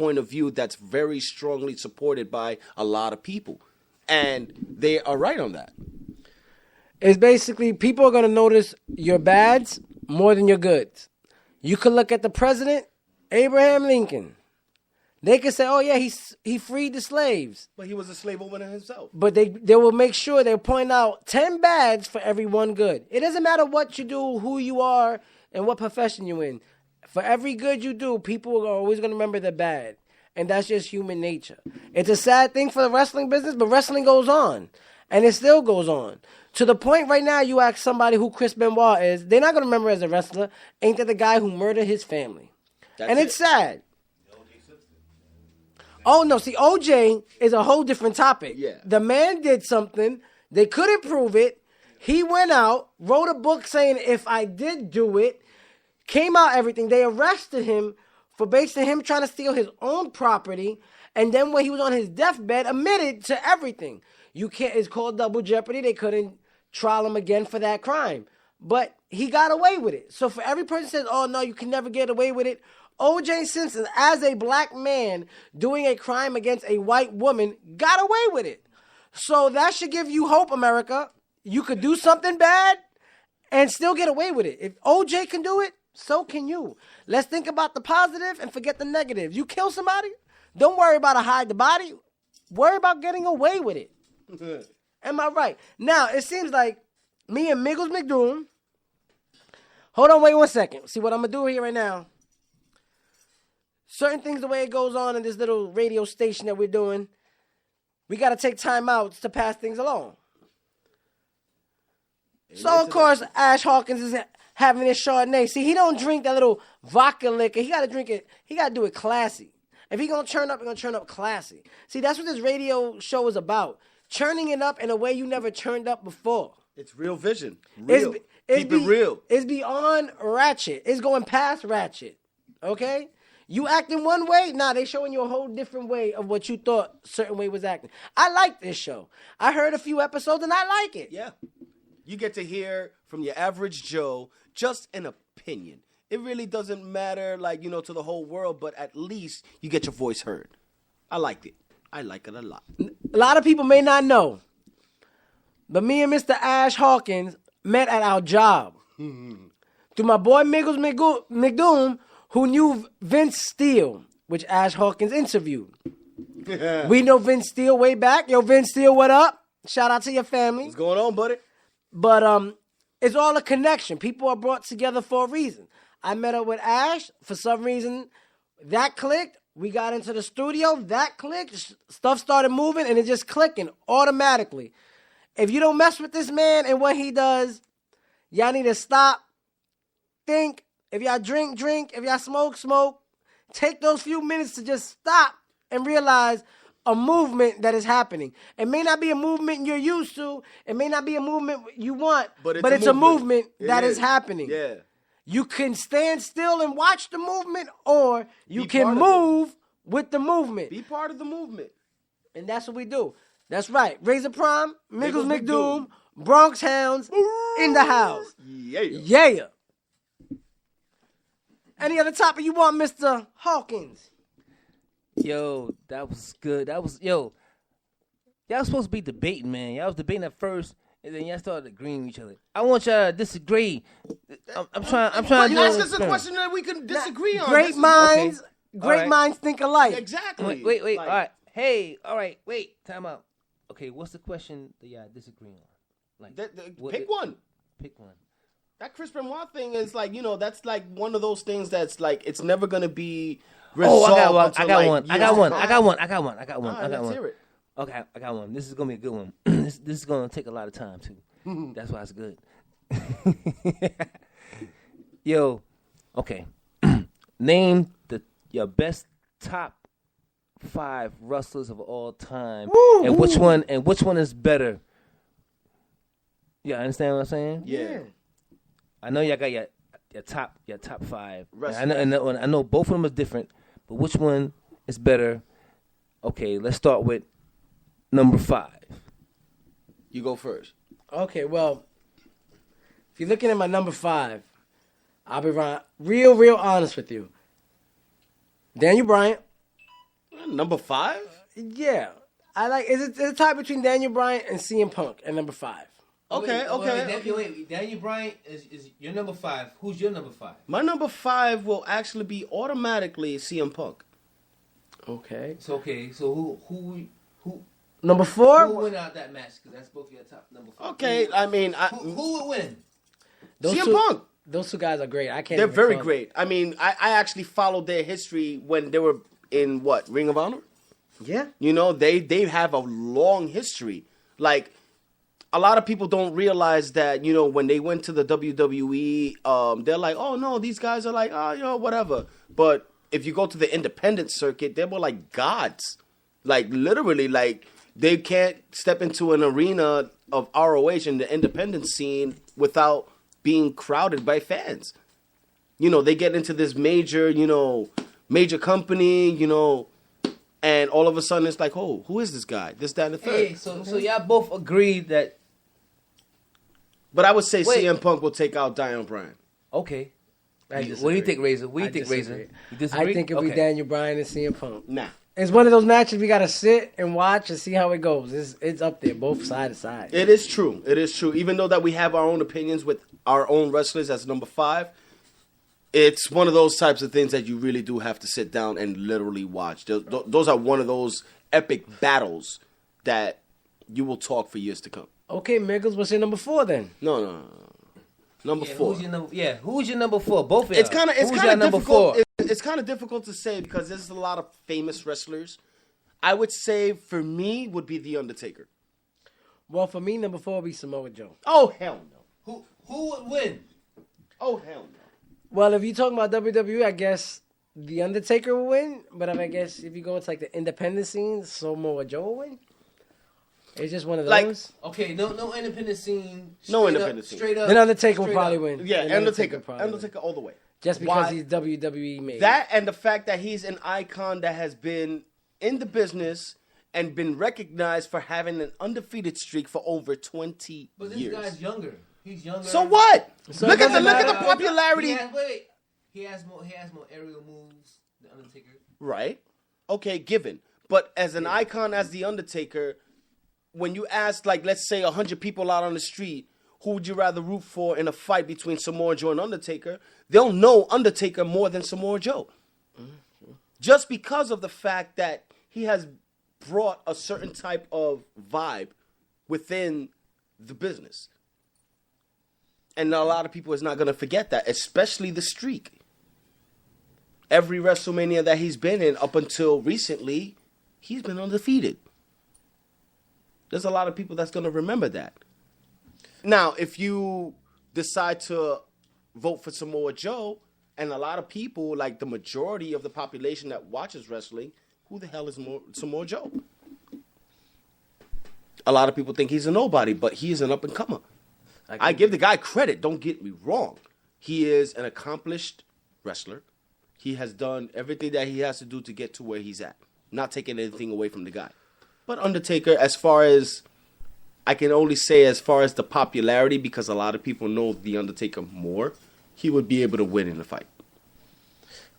point of view that's very strongly supported by a lot of people. And they are right on that. It's basically people are going to notice your bads more than your goods. You could look at the president, Abraham Lincoln. They could say, oh, yeah, he freed the slaves. But he was a slave owner himself. But they will make sure they point out 10 bads for every one good. It doesn't matter what you do, who you are, and what profession you're in. For every good you do, people are always going to remember the bad. And that's just human nature. It's a sad thing for the wrestling business, but wrestling goes on. And it still goes on. To the point right now, you ask somebody who Chris Benoit is, they're not going to remember as a wrestler. Ain't that the guy who murdered his family? It's sad. Oh, no. See, OJ is a whole different topic. Yeah. The man did something. They couldn't prove it. He went out, wrote a book saying, if I did do it, came out everything. They arrested him for basically him trying to steal his own property. And then when he was on his deathbed, admitted to everything. It's called double jeopardy. They couldn't trial him again for that crime. But he got away with it. So for every person that says, oh, no, you can never get away with it, O.J. Simpson, as a black man doing a crime against a white woman, got away with it. So that should give you hope, America. You could do something bad and still get away with it. If O.J. can do it, so can you. Let's think about the positive and forget the negative. You kill somebody, don't worry about to hide the body. Worry about getting away with it. Am I right? Now, it seems like me and Miggles McDoom. Hold on, wait 1 second. See what I'm going to do here right now. Certain things, the way it goes on in this little radio station that we're doing, we got to take time out to pass things along. So, of course, Ash Hawkins is having his Chardonnay. See, he don't drink that little vodka liquor. He got to drink it. He got to do it classy. If he going to turn up, he's going to turn up classy. See, that's what this radio show is about. Churning it up in a way you never turned up before. It's real vision. Real. Keep it real. It's beyond ratchet. It's going past ratchet. Okay? You acting one way? Nah, they showing you a whole different way of what you thought certain way was acting. I like this show. I heard a few episodes and I like it. Yeah. You get to hear from your average Joe just an opinion. It really doesn't matter, to the whole world, but at least you get your voice heard. I liked it. I like it a lot. A lot of people may not know, but me and Mr. Ash Hawkins met at our job. Through my boy Miggles McDoom, who knew Vince Steele, which Ash Hawkins interviewed. We know Vince Steele way back. Yo, Vince Steele, what up? Shout out to your family. What's going on, buddy? But it's all a connection. People are brought together for a reason. I met up with Ash. For some reason, that clicked. We got into the studio. That clicked. Stuff started moving, and it just clicking automatically. If you don't mess with this man and what he does, y'all need to stop, think. If y'all drink. If y'all smoke. Take those few minutes to just stop and realize a movement that is happening. It may not be a movement you're used to. It may not be a movement you want, but it's a movement that is happening. Yeah. You can stand still and watch the movement, or you can move with the movement. Be part of the movement. And that's what we do. That's right. Razor Prime, Miggles McDoom, Bronx Hounds in the house. Yeah. Any other topic you want, Mr. Hawkins? Yo, that was good. Y'all supposed to be debating, man. Y'all was debating at first, and then y'all started agreeing with each other. I want y'all to disagree. I'm trying to do ask us a question that we can disagree on. Great minds think alike. Exactly. Wait. All right. Hey, all right. Wait. Time out. Okay, what's the question that y'all disagree on? Pick one. Pick one. That Chris Benoit thing is that's one of those things that's it's never gonna be resolved. Oh, I got one. Let's hear it. Okay, I got one. This is gonna be a good one. This is gonna take a lot of time too. That's why it's good. Yo, okay. Name your best top 5 wrestlers of all time, and which one is better? You understand what I'm saying? Yeah. I know y'all got your top 5. I know both of them are different, but which one is better? Okay, let's start with number 5. You go first. Okay, well, if you're looking at my number 5, I'll be real honest with you. Daniel Bryan, Number 5? Yeah. I like. It's a tie between Daniel Bryan and CM Punk at number 5. Okay. Wait, Daniel Bryan is your number 5. Who's your number 5? My number 5 will actually be automatically CM Punk. Okay. So who Number 4? Who would win out that match? Because that's both your top number 5. Okay, I mean, who would win? CM Punk. Those two guys are great. I can't. They're even very call great. I mean, I actually followed their history when they were in Ring of Honor. Yeah. You know, they have a long history. Like, a lot of people don't realize that, you know, when they went to the WWE, they're like, oh, no, these guys are like, oh, you know, whatever. But if you go to the independent circuit, they were like gods. Like, literally, like, they can't step into an arena of ROH in the independent scene without being crowded by fans. You know, they get into this major company, you know, and all of a sudden it's like, oh, who is this guy? This, that, and the third. Hey, so y'all both agreed that. But I would say CM Punk will take out Daniel Bryan. Okay. I What do you think, Razor? What do you think, disagree. Razor? You disagree? I think it'll be Daniel Bryan and CM Punk. Nah. It's one of those matches we gotta sit and watch and see how it goes. It's up there, both side to side. It is true. It is true. Even though that we have our own opinions with our own wrestlers as number 5, it's one of those types of things that you really do have to sit down and literally watch. Those are one of those epic battles that you will talk for years to come. Okay, Miggles, what's your number 4 then? No. Number 4. Who's your number 4? Both of y'all. It's kind of difficult. It's kind of difficult to say because there's a lot of famous wrestlers. I would say for me would be The Undertaker. Well, for me, number 4 would be Samoa Joe. Oh hell no. Who would win? Oh hell no. Well, if you're talking about WWE, I guess The Undertaker will win. But I guess if you go into like the independent scene, Samoa Joe will win. It's just one of those. Okay, no independent scene. No independent scene. Straight up. Then Undertaker will probably win. Yeah, Then Undertaker probably win. all the way. Just because Why? he's WWE made. That and the fact that he's an icon that has been in the business and been recognized for having an undefeated streak for over 20 But this years. guy's younger. He's younger. So what? So look it at the doesn't matter. popularity. He has more aerial moves than Undertaker. Right. Okay, given. But as an icon as The Undertaker, when you ask, like, let's say 100 people out on the street, who would you rather root for in a fight between Samoa Joe and Undertaker, they'll know Undertaker more than Samoa Joe. Mm-hmm. Just because of the fact that he has brought a certain type of vibe within the business. And a lot of people is not going to forget that, especially the streak. Every WrestleMania that he's been in up until recently, he's been undefeated. There's a lot of people that's going to remember that. Now, if you decide to vote for Samoa Joe, and a lot of people, like the majority of the population that watches wrestling, who the hell is Samoa Joe? A lot of people think he's a nobody, but he is an up-and-comer. I give the guy credit, don't get me wrong. He is an accomplished wrestler. He has done everything that he has to do to get to where he's at. Not taking anything away from the guy. But Undertaker, as far as I can only say as far as the popularity, because a lot of people know The Undertaker more, he would be able to win in the fight.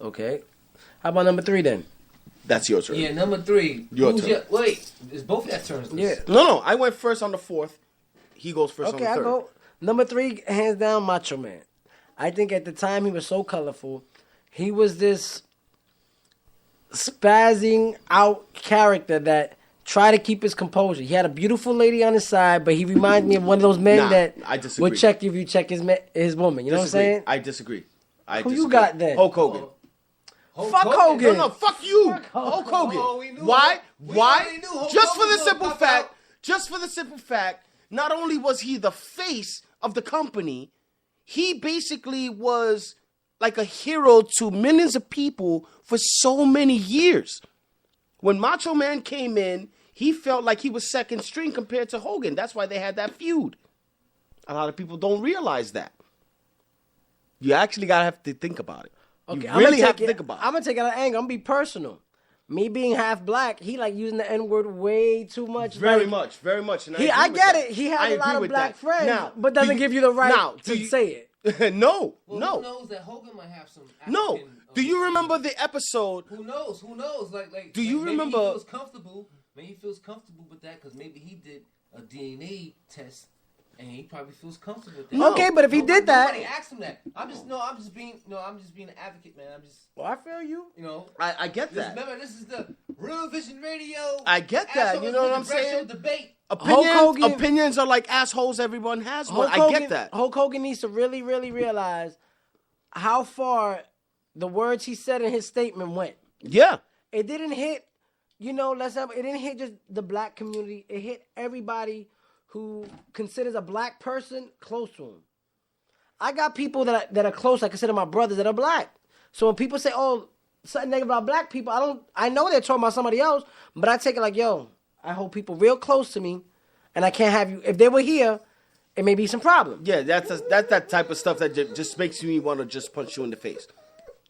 Okay. How about number 3 then? That's your turn. Yeah, number 3. Your turn. Wait, it's both your turns. Yeah. No, I went first on the 4th. He goes first on the 3rd. Okay, I go. Number 3, hands down, Macho Man. I think at the time he was so colorful. He was this spazzing out character that tried to keep his composure. He had a beautiful lady on his side, but he reminded me of one of those men that I disagree. would check if you check his woman. You know what I'm saying? I disagree. Who you got then? Hulk Hogan. Fuck Hogan. No, fuck you. Hulk Hogan. Why? Just for the simple fact, not only was he the face of the company, he basically was like a hero to millions of people for so many years. When Macho Man came in, he felt like he was second string compared to Hogan. That's why they had that feud. A lot of people don't realize that. You actually gotta have to think about it. Okay, you really have to think about it. I'm gonna take it out of anger. I'm gonna be personal. Me being half black, he like using the N-word way too much. Very much. And I get it. He has a lot of black friends, but doesn't give you the right to say it. No, Well, no. Who knows that Hogan might have some African, No. Do you remember the episode? Who knows? Who knows? Like. Do you maybe remember? He feels comfortable. Maybe he feels comfortable with that because maybe he did a DNA test and he probably feels comfortable with that. No. Okay, but if he did that, Nobody asked him that. I'm just being an advocate, man. well, I feel you. You know. I get that. Remember, this is the Real Vision Radio. I get that. Ash You know what I'm Hawkins Mr. saying? Debate. Opinions are like assholes. Everyone has one. Hulk Hogan, I get that. Hulk Hogan needs to really, really realize how far the words he said in his statement went. Yeah. It didn't hit, it didn't hit just the black community. It hit everybody who considers a black person close to him. I got people that are close, I consider my brothers, that are black. So when people say, oh, something negative about black people, I know they're talking about somebody else, but I take it like, yo, I hold people real close to me, and I can't have you. If they were here, it may be some problem. Yeah, that's that type of stuff that just makes me want to just punch you in the face.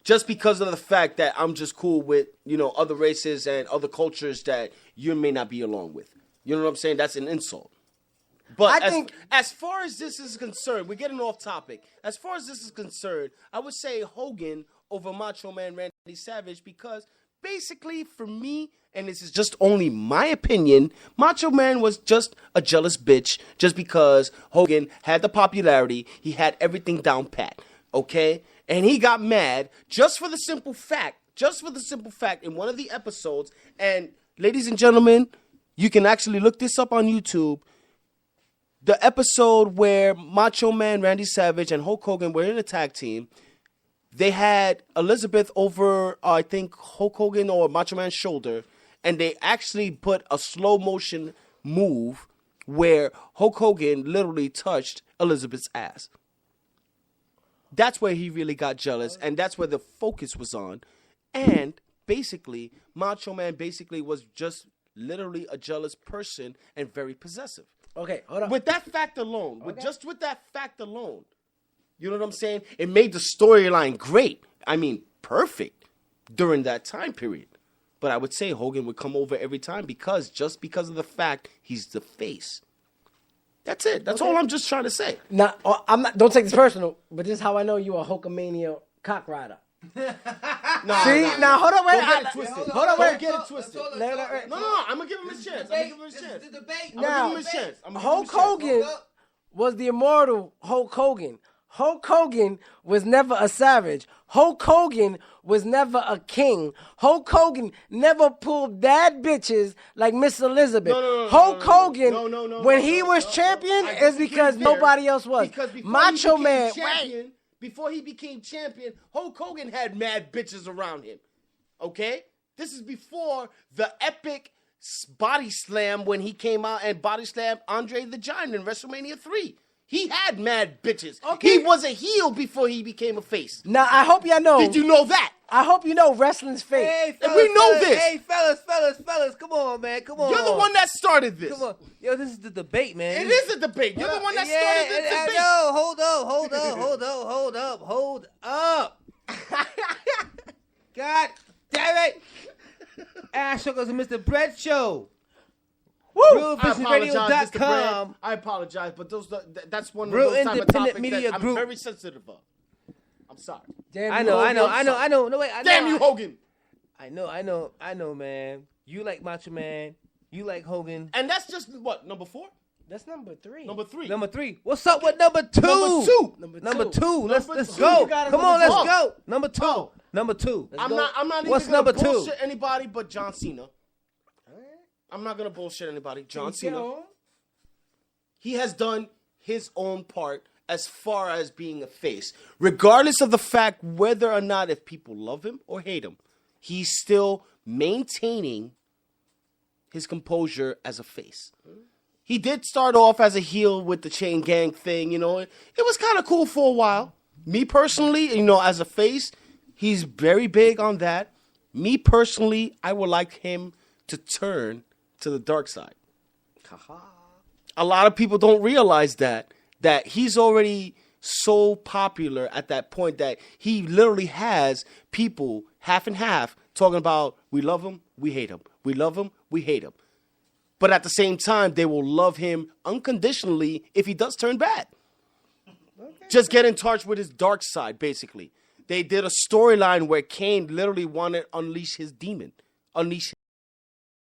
Just because of the fact that I'm just cool with, other races and other cultures that you may not be along with. You know what I'm saying? That's an insult. But as far as this is concerned, we're getting off topic. As far as this is concerned, I would say Hogan over Macho Man Randy Savage because basically for me, and this is just only my opinion, Macho Man was just a jealous bitch just because Hogan had the popularity. He had everything down pat, okay? And he got mad just for the simple fact, in one of the episodes, and ladies and gentlemen, you can actually look this up on YouTube, the episode where Macho Man Randy Savage and Hulk Hogan were in a tag team. They had Elizabeth over, I think, Hulk Hogan or Macho Man's shoulder, and they actually put a slow motion move where Hulk Hogan literally touched Elizabeth's ass. That's where he really got jealous, and that's where the focus was on. And basically, Macho Man basically was just literally a jealous person and very possessive. Okay, hold on. With that fact alone, with that fact alone, you know what I'm saying? It made the storyline great. I mean, perfect during that time period. But I would say Hogan would come over every time because of the fact he's the face. That's it. That's all I'm just trying to say. Now, don't take this personal, but this is how I know you a Hulkamania cock rider. Now hold on, wait. Don't get it twisted. Hold on, wait. Don't get it twisted. No, I'm gonna give him his chance. Now, Hulk Hogan was the immortal Hulk Hogan. Hulk Hogan was never a savage. Hulk Hogan was never a king. Hulk Hogan never pulled bad bitches like Miss Elizabeth. Hulk Hogan, when he was champion, is because nobody else was. Macho Man, wait. Before he became champion, Hulk Hogan had mad bitches around him. Okay? This is before the epic body slam when he came out and body slammed Andre the Giant in WrestleMania 3. He had mad bitches. Okay. He was a heel before he became a face. Now, I hope y'all know. Did you know that? I hope you know wrestling's fake. Hey, And we know this. Hey, fellas, come on, man, come on. You're the one that started this. Come on. Yo, this is the debate, man. It is a debate. You're the one that started the debate. No, hold up. God damn it. Ash Hawkins Mr. Bread Show. Woo! RealVisionRadio.com. I apologize, but that's one of Real those type of independent topics media that I'm group. very sensitive of. I'm sorry. Damn I you, know. Hogan. No, wait. Damn you, Hogan. I know, man. You like Macho Man. You like Hogan. And that's just what, number 4? That's number 3. Number 3. Number 3. What's up with number 2? Number 2. Let's Number go. two. Come on, let's Oh. go. Number 2. Oh. Number 2. I'm not What's even gonna number 2? bullshit anybody but John Cena. I'm not gonna bullshit anybody. John Cena. He has done his own part as far as being a face. Regardless of the fact whether or not if people love him or hate him, he's still maintaining his composure as a face. He did start off as a heel with the chain gang thing, It was kind of cool for a while. Me personally, as a face, he's very big on that. Me personally, I would like him to turn to the dark side. A lot of people don't realize that he's already so popular at that point that he literally has people half and half talking about we love him, we hate him. We love him, we hate him. But at the same time, they will love him unconditionally if he does turn bad. Just get in touch with his dark side, basically. They did a storyline where Kane literally wanted to unleash his demon. Unleash